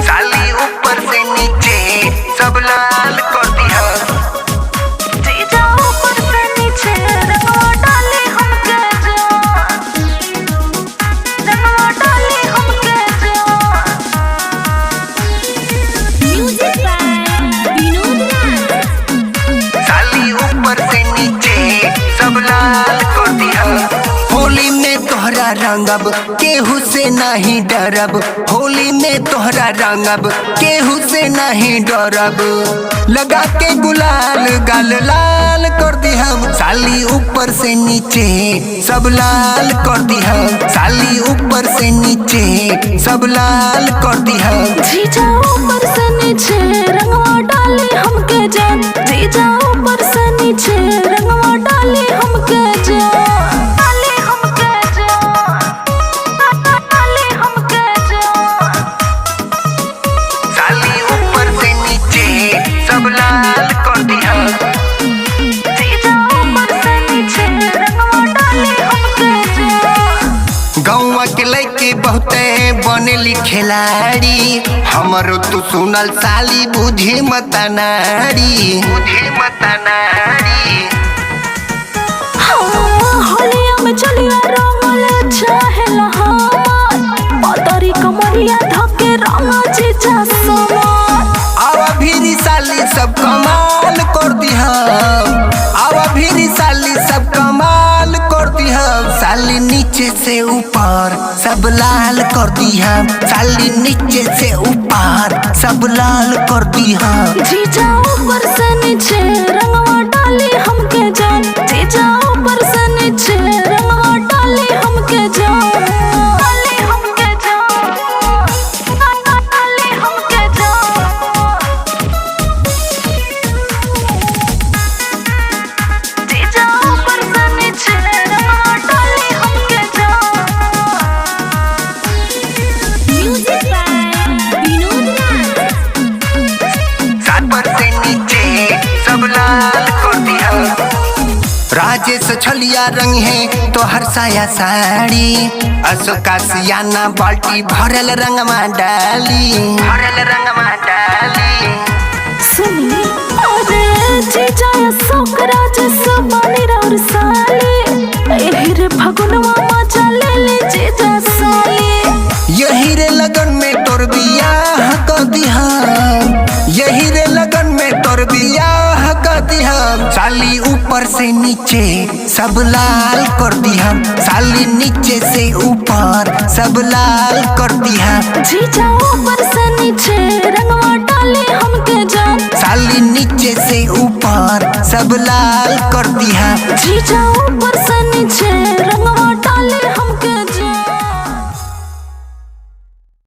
साली ऊपर से नीचे सब लाल कर दिया। जीजा ऊपर से नीचे रंगवा डाली हमके जान, रंगवा डाली हमके जान। म्यूजिक बाय विनोद राज। साली ऊपर से नीचे सब लाल कर दिया। होली में तोहरा रंगब केहू से नहीं डरब, होली में तोहरा रंगब केहू से नहीं डरब। लगा के गुलाल गाल लाल कर दिया। साली ऊपर से नीचे सब लाल कर दिया। साली ऊपर से नीचे सब लाल कर दिया। जीजा ऊपर से नीचे रंगवा डाली हमके जान, जीजा ऊपर से नीचे रंगवा डाली हमके जान, डाली हमके जान, डाली हमके जान। साली ऊपर से नीचे सब लाल कर दिया। जीजा ऊपर से नीचे रंगवा डाली हमके जान। गौवा के लइके बहुते बनेली खिलाड़ी, हमरो तू सुनल साली बुझे मता नारी, बुझे मता नारी। होलिया में चलिया रंगल चाहेला हमार, पतरी कमरिया धके रंग जीजा समान। आवा भीरी साली सब कमाल कर दिया। आवा भीरी साली सब कमाल कर दिया। साली नीचे से ऊपर सब लाल कर दिया। साली नीचे से ऊपर सब लाल कर दिया। जीजा ऊपर से नीचे रंगवा डाली हमके जान, जीजा ऊपर से नीचे रंगवा डाली हमके जान, डाली हमके जान, डाली हमके जान। जीजा ऊपर से नीचे रंगवा डाली हमके जान। म्यूजिक बाय विनोद राज। सात पर से नीचे सब लाल कर दिया। राजेश छलिया रंग है तो हर साया साड़ी, अशोका सियाना बाल्टी भरल रंगमा डाली, भरल रंगमा डाली। सुनी अरे जीजा सोकरा जैसा बानी और साली, एही रे फगुनवा मजा ले ले जीजा साली। यही रे लगन में तोर बियाह कर दिया। यही रे लगन में तोर बियाह कर दिया। साली ऊपर से नीचे सब लाल कर दिया। साली नीचे से ऊपर सब लाल कर दिया। जीजा ऊपर से नीचे रंगवा डाली हमके जान, साली नीचे से ऊपर सब लाल कर दिया। जीजा ऊपर से नीचे रंगवा